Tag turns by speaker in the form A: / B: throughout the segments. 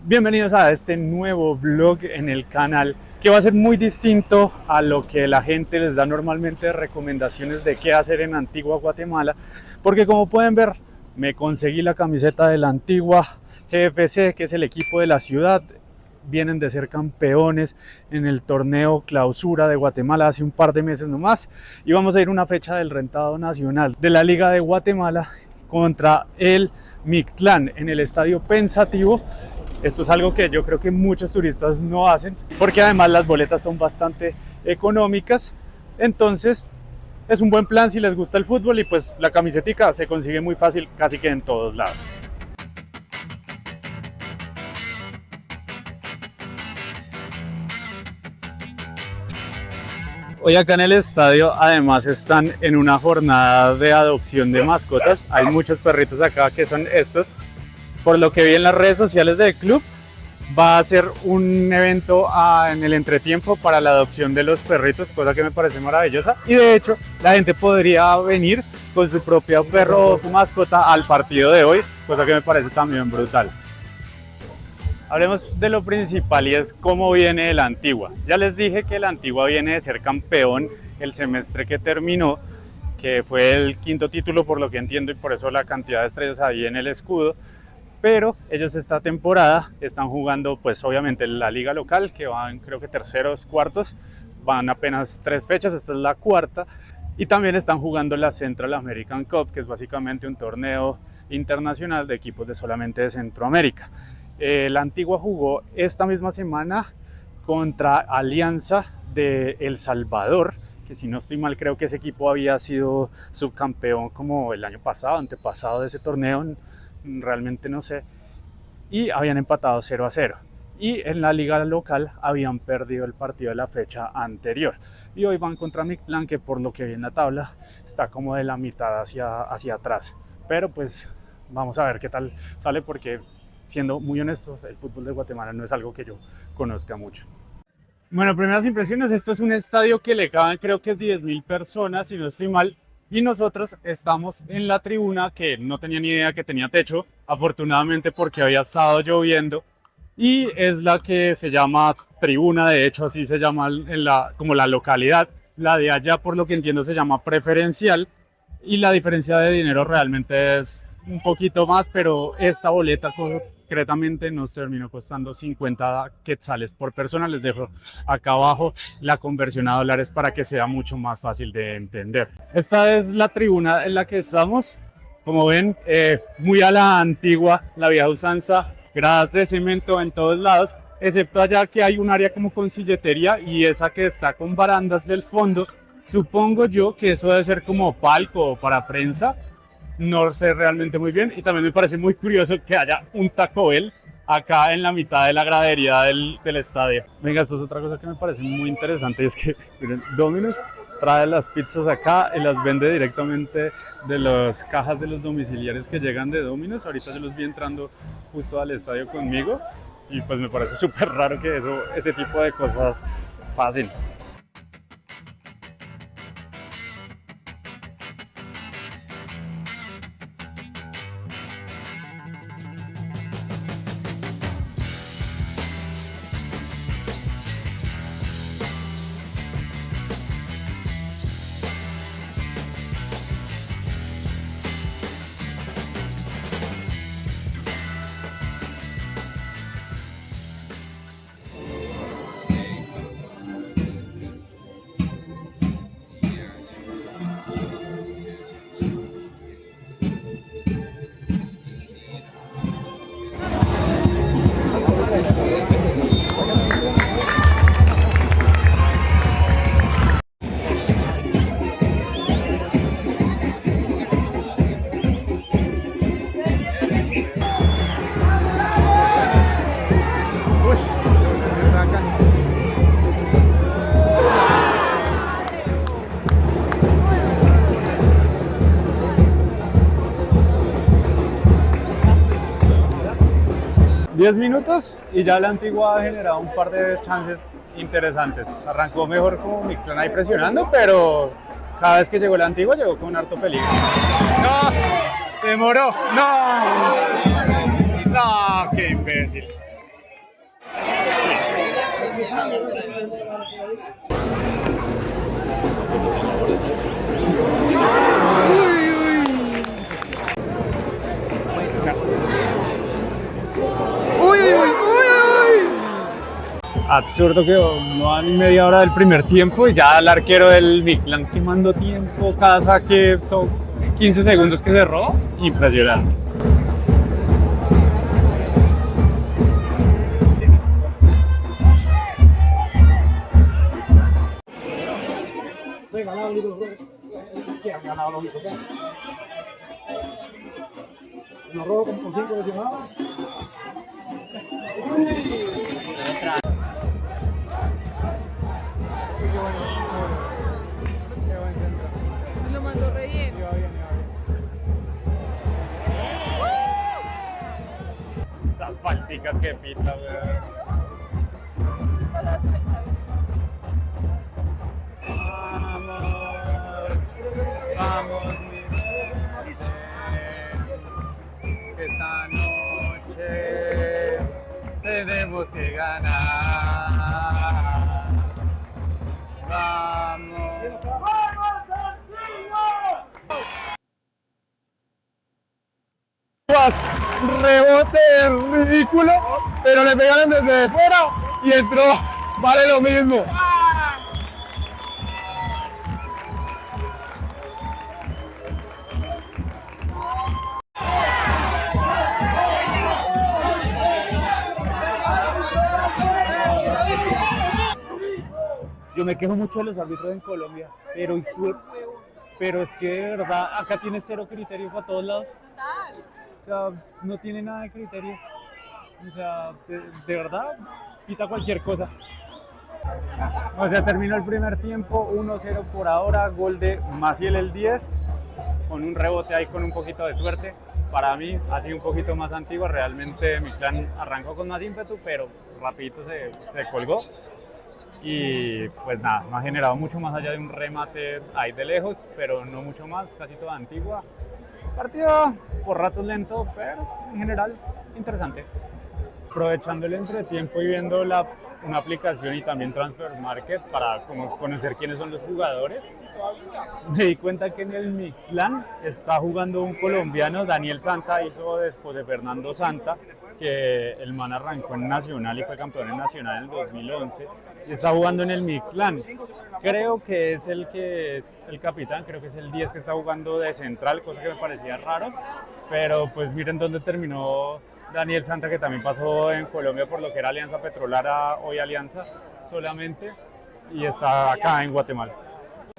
A: Bienvenidos a este nuevo vlog en el canal que va a ser muy distinto a lo que la gente les da normalmente de recomendaciones de qué hacer en Antigua Guatemala, porque como pueden ver me conseguí la camiseta de la Antigua GFC, que es el equipo de la ciudad. Vienen de ser campeones en el torneo Clausura de Guatemala hace un par de meses nomás, y vamos a ir a una fecha del rentado nacional de la Liga de Guatemala contra el Mictlán en el estadio Pensativo. Esto es algo que yo creo que muchos turistas no hacen, porque además las boletas son bastante económicas. Entonces es un buen plan si les gusta el fútbol, y pues la camisetica se consigue muy fácil casi que en todos lados. Hoy acá en el estadio además están en una jornada de adopción de mascotas. Hay muchos perritos acá que son estos. Por lo que vi en las redes sociales del club, va a ser un evento en el entretiempo para la adopción de los perritos, cosa que me parece maravillosa. Y de hecho, la gente podría venir con su propio perro o su mascota al partido de hoy, cosa que me parece también brutal. Hablemos de lo principal, y es cómo viene el Antigua. Ya les dije que el Antigua viene de ser campeón el semestre que terminó, que fue el quinto título por lo que entiendo, y por eso la cantidad de estrellas ahí en el escudo. Pero ellos esta temporada están jugando pues obviamente la liga local, que van creo que terceros, cuartos, van apenas 3 fechas, esta es la cuarta, y también están jugando la Central American Cup, que es básicamente un torneo internacional de equipos de solamente de Centroamérica. La Antigua jugó esta misma semana contra Alianza de El Salvador, que si no estoy mal creo que ese equipo había sido subcampeón como el año pasado, antepasado de ese torneo, realmente no sé, y habían empatado 0-0, y en la liga local habían perdido el partido de la fecha anterior, y hoy van contra Mictlán, que por lo que vi en la tabla está como de la mitad hacia atrás, pero pues vamos a ver qué tal sale, porque siendo muy honestos, el fútbol de Guatemala no es algo que yo conozca mucho. Bueno, primeras impresiones, esto es un estadio que le caben creo que 10.000 personas, si no estoy mal, y nosotros estamos en la tribuna, que no tenía ni idea que tenía techo, afortunadamente, porque había estado lloviendo, y es la que se llama tribuna, de hecho así se llama como la localidad. La de allá, por lo que entiendo, se llama preferencial, y la diferencia de dinero realmente es un poquito más, pero esta boleta concretamente nos terminó costando 50 quetzales por persona. Les dejo acá abajo la conversión a dólares para que sea mucho más fácil de entender. Esta es la tribuna en la que estamos, como ven, muy a la antigua, la vieja usanza, gradas de cemento en todos lados, excepto allá que hay un área como con silletería, y esa que está con barandas del fondo, supongo yo que eso debe ser como palco o para prensa. No sé realmente muy bien, y también me parece muy curioso que haya un Taco Bell acá en la mitad de la gradería del estadio. Venga, esto es otra cosa que me parece muy interesante, y es que miren, Domino's trae las pizzas acá y las vende directamente de las cajas de los domiciliarios que llegan de Domino's. Ahorita yo los vi entrando justo al estadio conmigo, y pues me parece súper raro que ese tipo de cosas pasen. Diez minutos y ya la Antigua ha generado un par de chances interesantes. Arrancó mejor como Mictlán ahí presionando, pero cada vez que llegó la Antigua llegó con harto peligro. ¡No! ¡Se demoró! ¡No! ¡No! ¡Qué imbécil! Absurdo que no van ni media hora del primer tiempo y ya el arquero del Midland quemando tiempo, cada saque son 15 segundos que cerró, impresionante.
B: Uno rojo con 5 lesionados.
C: Lo mandó re bien.
A: Esas falticas que pita, weón. Vamos, mi gente, que esta noche tenemos que ganar. Vamos.
B: Rebote ridículo, pero le pegaron desde fuera y entró. Vale lo mismo.
A: Yo me quejo mucho de los árbitros en Colombia, pero es que de verdad acá tiene cero criterio para todos lados.
C: Total.
A: O sea, no tiene nada de criterio. O sea, de verdad, pita cualquier cosa. O sea, terminó el primer tiempo, 1-0 por ahora, gol de Maciel el 10, con un rebote ahí con un poquito de suerte. Para mí ha sido un poquito más antigua, realmente mi clan arrancó con más ímpetu, pero rapidito se colgó. Y pues nada, no ha generado mucho más allá de un remate ahí de lejos, pero no mucho más, casi toda antigua. Partido por ratos lento, pero en general interesante. Aprovechando el entretiempo y viendo una aplicación y también Transfer Market para conocer quiénes son los jugadores, me di cuenta que en el Midland está jugando un colombiano, Daniel Santa, hijo de José Fernando Santa, que el man arrancó en Nacional y fue campeón en Nacional en el 2011, y está jugando en el Midland. Creo que es el capitán, creo que es el 10 que está jugando de central, cosa que me parecía raro, pero pues miren dónde terminó Daniel Santa, que también pasó en Colombia por lo que era Alianza Petrolera, hoy Alianza solamente, y está acá en Guatemala.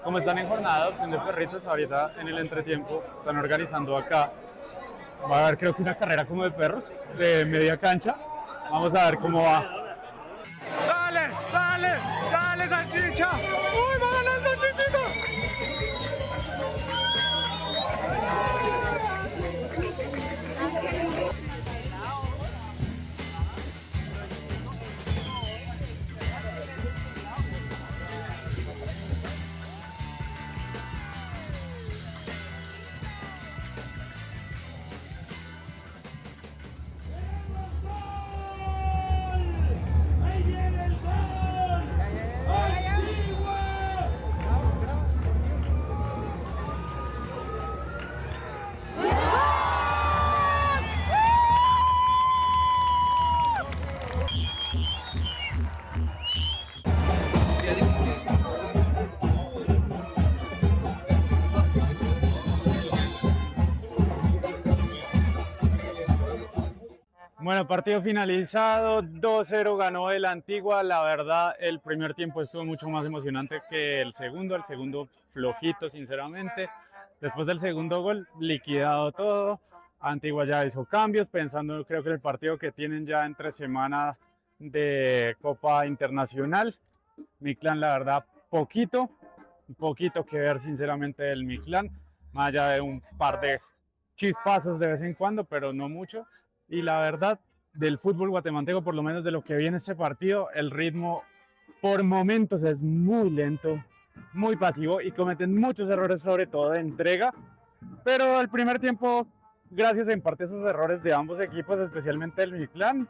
A: Como están en jornada de opción de perritos, ahorita en el entretiempo están organizando acá. Va a haber creo que una carrera como de perros, de media cancha. Vamos a ver cómo va.
B: Dale, dale, dale, salchicha. Uy, va ganando Chichito.
A: Bueno, partido finalizado, 2-0 ganó el Antigua. La verdad, el primer tiempo estuvo mucho más emocionante que el segundo flojito, sinceramente. Después del segundo gol, liquidado todo. Antigua ya hizo cambios, pensando creo que el partido que tienen ya entre semana de Copa Internacional. Mi clan, la verdad, poquito que ver, sinceramente, del mi clan, más allá de un par de chispazos de vez en cuando, pero no mucho. Y la verdad, del fútbol guatemalteco, por lo menos de lo que viene este partido, el ritmo por momentos es muy lento, muy pasivo y cometen muchos errores, sobre todo de entrega. Pero el primer tiempo, gracias en parte a esos errores de ambos equipos, especialmente el Midland,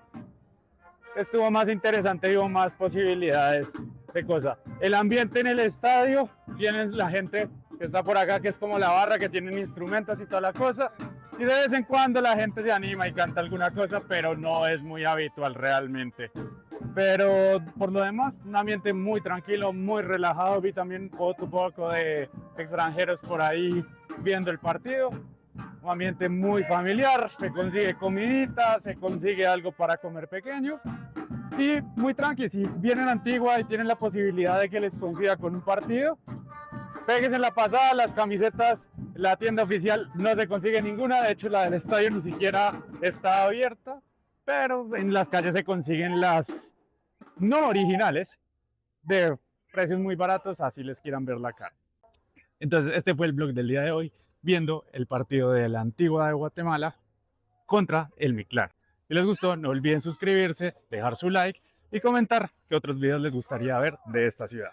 A: estuvo más interesante y hubo más posibilidades de cosas. El ambiente en el estadio, tienen la gente que está por acá, que es como la barra, que tienen instrumentos y toda la cosa. Y de vez en cuando la gente se anima y canta alguna cosa, pero no es muy habitual realmente. Pero por lo demás, un ambiente muy tranquilo, muy relajado. Vi también otro poco de extranjeros por ahí viendo el partido. Un ambiente muy familiar, se consigue comidita, se consigue algo para comer pequeño. Y muy tranqui, si vienen a Antigua y tienen la posibilidad de que les coincida con un partido, péguense en la pasada, las camisetas, la tienda oficial no se consigue ninguna, de hecho la del estadio ni siquiera está abierta, pero en las calles se consiguen las no originales de precios muy baratos, así les quieran ver la cara. Entonces este fue el vlog del día de hoy, viendo el partido de la Antigua de Guatemala contra el Miclar. Si les gustó, no olviden suscribirse, dejar su like y comentar qué otros videos les gustaría ver de esta ciudad.